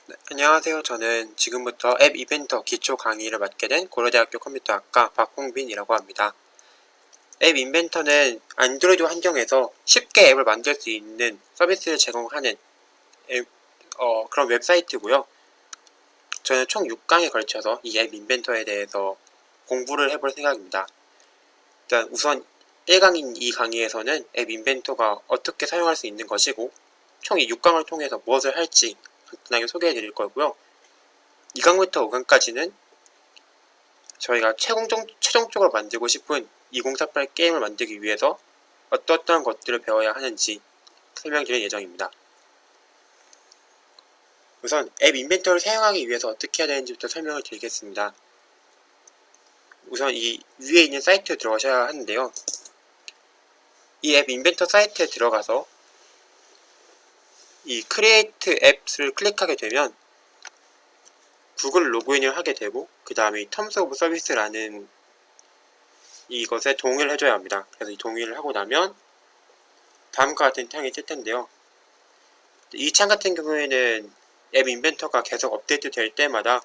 네, 안녕하세요. 저는 지금부터 앱 이벤터 기초 강의를 맡게 된 고려대학교 컴퓨터학과 박홍빈이라고 합니다. 앱 인벤터는 안드로이드 환경에서 쉽게 앱을 만들 수 있는 서비스를 제공하는 그런 웹사이트고요. 저는 총 6강에 걸쳐서 이 앱 인벤터에 대해서 공부를 해볼 생각입니다. 일단 우선 1강인 이 강의에서는 앱 인벤터가 어떻게 사용할 수 있는 것이고 총 이 6강을 통해서 무엇을 할지 간단하게 소개해 드릴 거고요. 2강부터 5강까지는 저희가 최종적으로 만들고 싶은 2048 게임을 만들기 위해서 어떠한 것들을 배워야 하는지 설명드릴 예정입니다. 우선 앱 인벤터를 사용하기 위해서 어떻게 해야 되는지부터 설명을 드리겠습니다. 우선 이 위에 있는 사이트에 들어가셔야 하는데요. 이 앱 인벤터 사이트에 들어가서 이 크리에이트 앱을 클릭하게 되면 구글 로그인을 하게 되고 그 다음에 이 텀스 오브 서비스라는 이것에 동의를 해줘야 합니다. 그래서 이 동의를 하고 나면 다음과 같은 창이 뜰 텐데요. 이 창 같은 경우에는 앱 인벤터가 계속 업데이트 될 때마다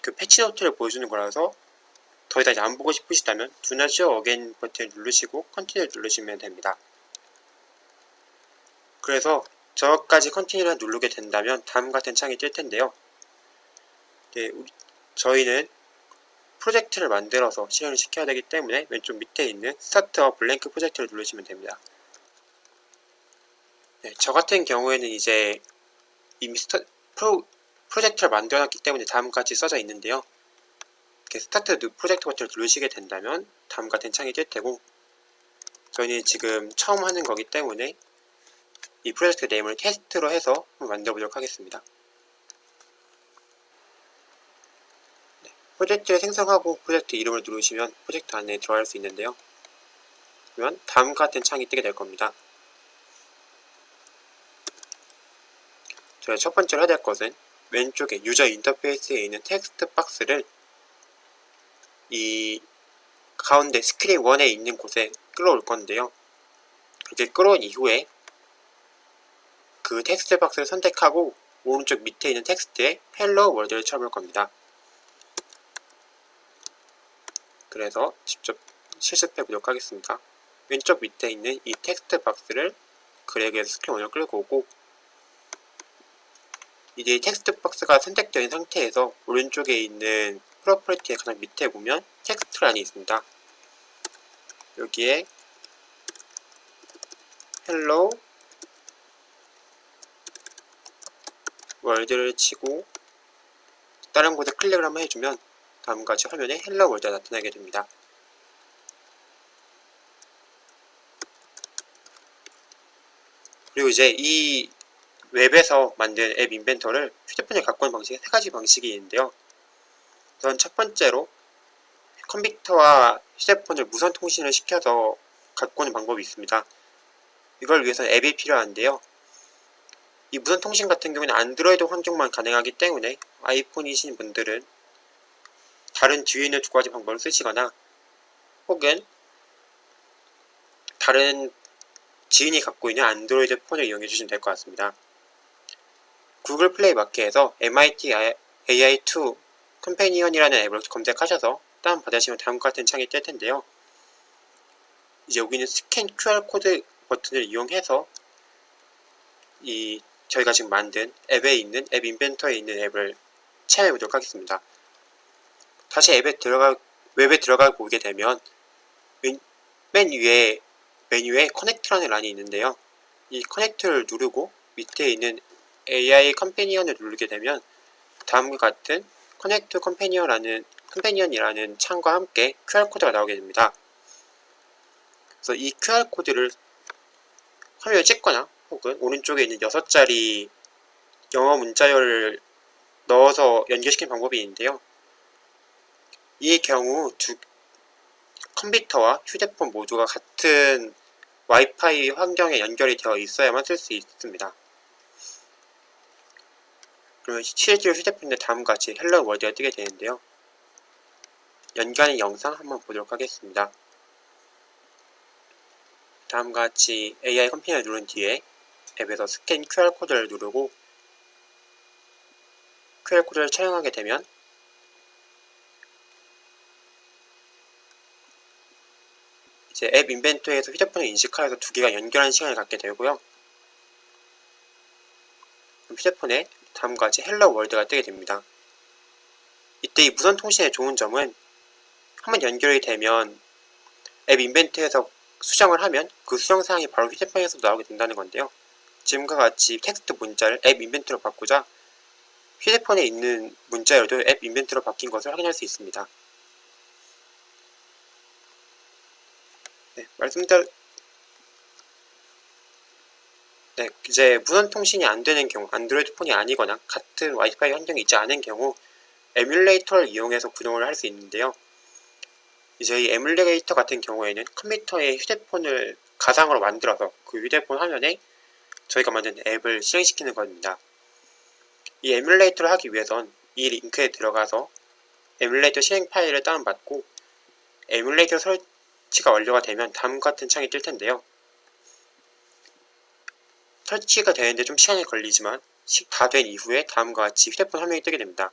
그 패치 노트를 보여주는 거라서 더 이상 안 보고 싶으시다면 Do not show again 버튼을 누르시고 컨티뉴를 누르시면 됩니다. 그래서 저까지 컨티뉴를 누르게 된다면 다음 같은 창이 뜰 텐데요. 네, 저희는 프로젝트를 만들어서 실행을 시켜야 되기 때문에 왼쪽 밑에 있는 스타트와 블랭크 프로젝트를 누르시면 됩니다. 네, 저 같은 경우에는 이제 이미 프로젝트를 만들어놨기 때문에 다음과 같이 써져 있는데요. 이렇게 스타트 프로젝트 버튼을 누르시게 된다면 다음 같은 창이 뜰 테고 저희는 지금 처음 하는 거기 때문에 이 프로젝트 네임을 테스트로 해서 한번 만들어 보도록 하겠습니다. 네, 프로젝트를 생성하고 프로젝트 이름을 누르시면 프로젝트 안에 들어갈 수 있는데요. 그러면 다음과 같은 창이 뜨게 될 겁니다. 저희 첫 번째로 해야 될 것은 왼쪽에 유저 인터페이스에 있는 텍스트 박스를 이 가운데 스크린 1에 있는 곳에 끌어올 건데요. 그렇게 끌어온 이후에 그 텍스트 박스를 선택하고 오른쪽 밑에 있는 텍스트에 Hello World를 쳐볼 겁니다. 그래서 직접 실습해 보도록 하겠습니다. 왼쪽 밑에 있는 이 텍스트 박스를 그렉에서 스크린 1을 끌고 오고 이제 텍스트 박스가 선택된 상태에서 오른쪽에 있는 프로퍼티의 가장 밑에 보면 텍스트란이 있습니다. 여기에 Hello World를 치고 다른 곳에 클릭을 한번 해주면 다음과 같이 화면에 Hello World가 나타나게 됩니다. 그리고 이제 이 웹에서 만든 앱 인벤터를 휴대폰에 갖고 오는 방식에 3가지 방식이 있는데요. 우선 첫 번째로 컴퓨터와 휴대폰을 무선 통신을 시켜서 갖고 오는 방법이 있습니다. 이걸 위해서는 앱이 필요한데요. 이 무선 통신 같은 경우는 안드로이드 환경만 가능하기 때문에 아이폰이신 분들은 다른 뒤에 있는 2가지 방법을 쓰시거나 혹은 다른 지인이 갖고 있는 안드로이드 폰을 이용해 주시면 될 것 같습니다. 구글 플레이 마켓에서 MIT AI2 컴패니언이라는 앱을 검색하셔서 다운받으시면 다음과 같은 창이 뜰 텐데요. 이제 여기는 스캔 QR코드 버튼을 이용해서 저희가 지금 만든 앱에 있는 앱 인벤터에 있는 앱을 체험해 보도록 하겠습니다. 다시 웹에 들어가 보게 되면 맨 위에 메뉴에 커넥트라는 란이 있는데요. 이 커넥트를 누르고 밑에 있는 AI 컴패니언을 누르게 되면 다음과 같은 커넥트 컴패니언이라는 창과 함께 QR코드가 나오게 됩니다. 그래서 이 QR코드를 화면에 찍거나 혹은 오른쪽에 있는 6자리 영어 문자열을 넣어서 연결시키는 방법이 있는데요. 이 경우 컴퓨터와 휴대폰 모두가 같은 와이파이 환경에 연결이 되어 있어야만 쓸 수 있습니다. 그러면 실제로 휴대폰에 다음과 같이 헬로 월드가 뜨게 되는데요. 연결하는 영상 한번 보도록 하겠습니다. 다음과 같이 AI 컴패니를 누른 뒤에 앱에서 스캔 QR코드를 누르고 QR코드를 촬영하게 되면 이제 앱 인벤토리에서 휴대폰을 인식하여서 두 개가 연결하는 시간을 갖게 되고요. 휴대폰에 다음과 같이 헬로 월드가 뜨게 됩니다. 이때 이 무선 통신의 좋은 점은 한번 연결이 되면 앱 인벤토리에서 수정을 하면 그 수정 사항이 바로 휴대폰에서도 나오게 된다는 건데요. 지금과 같이 텍스트 문자를 앱 인벤토리로 바꾸자 휴대폰에 있는 문자여도 앱 인벤토리로 바뀐 것을 확인할 수 있습니다. 이제 무선 통신이 안 되는 경우, 안드로이드 폰이 아니거나 같은 와이파이 환경이 있지 않은 경우 에뮬레이터를 이용해서 구동을 할 수 있는데요. 이제 이 에뮬레이터 같은 경우에는 컴퓨터에 휴대폰을 가상으로 만들어서 그 휴대폰 화면에 저희가 만든 앱을 실행시키는 겁니다. 이 에뮬레이터를 하기 위해선 이 링크에 들어가서 에뮬레이터 실행 파일을 다운받고 에뮬레이터 설치가 완료가 되면 다음과 같은 창이 뜰 텐데요. 설치가 되는데 좀 시간이 걸리지만 다 된 이후에 다음과 같이 휴대폰 화면이 뜨게 됩니다.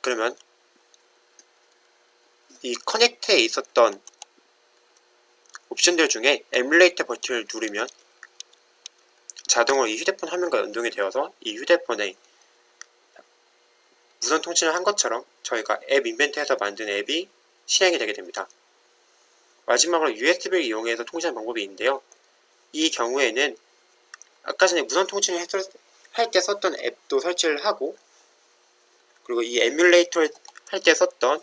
그러면 이 커넥트에 있었던 옵션들 중에 에뮬레이터 버튼을 누르면 자동으로 이 휴대폰 화면과 연동이 되어서 이 휴대폰에 무선 통신을 한 것처럼 저희가 앱 인벤토리에서 만든 앱이 실행이 되게 됩니다. 마지막으로 USB를 이용해서 통신하는 방법이 있는데요. 이 경우에는 아까 전에 무선 통신을 할 때 썼던 앱도 설치를 하고 그리고 이 에뮬레이터를 할 때 썼던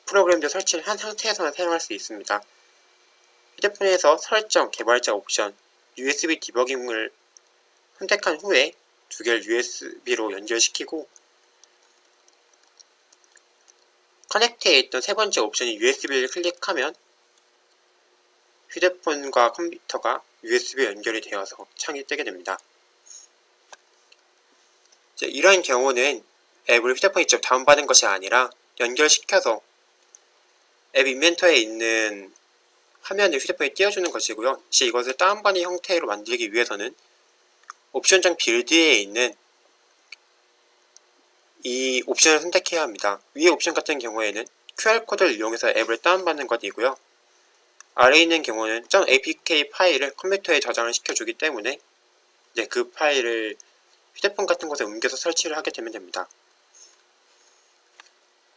프로그램도 설치를 한 상태에서만 사용할 수 있습니다. 휴대폰에서 설정, 개발자 옵션, USB 디버깅을 선택한 후에 두 개를 USB로 연결시키고 커넥트에 있던 세 번째 옵션인 USB를 클릭하면 휴대폰과 컴퓨터가 USB에 연결이 되어서 창이 뜨게 됩니다. 이러한 경우는 앱을 휴대폰에 직접 다운받은 것이 아니라 연결시켜서 앱 인벤토리에 있는 화면을 휴대폰에 띄워주는 것이고요. 이제 이것을 다운받은 형태로 만들기 위해서는 옵션장 빌드에 있는 이 옵션을 선택해야 합니다. 위의 옵션 같은 경우에는 QR코드를 이용해서 앱을 다운받는 것이고요. 아래에 있는 경우는 .apk 파일을 컴퓨터에 저장을 시켜주기 때문에 그 파일을 휴대폰 같은 곳에 옮겨서 설치를 하게 되면 됩니다.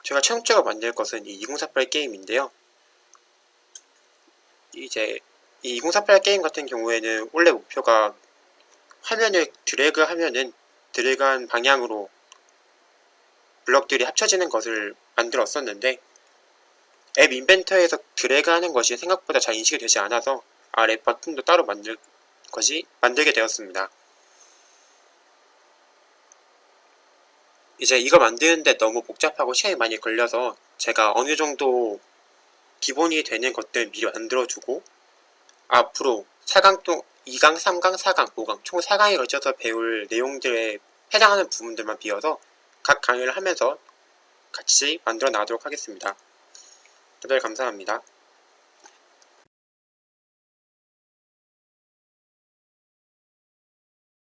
제가 최종적으로 만들 것은 이 2048 게임인데요. 이제 이 2048 게임 같은 경우에는 원래 목표가 화면을 드래그하면은 드래그한 방향으로 블럭들이 합쳐지는 것을 만들었었는데 앱 인벤터에서 드래그하는 것이 생각보다 잘 인식이 되지 않아서 아래 버튼도 따로 만들게 되었습니다. 이제 이거 만드는데 너무 복잡하고 시간이 많이 걸려서 제가 어느 정도 기본이 되는 것들 미리 만들어주고 앞으로 4강 또 2강, 3강, 4강, 5강 총 4강에 걸쳐서 배울 내용들에 해당하는 부분들만 비워서 각 강의를 하면서 같이 만들어 나가도록 하겠습니다. 다들 감사합니다.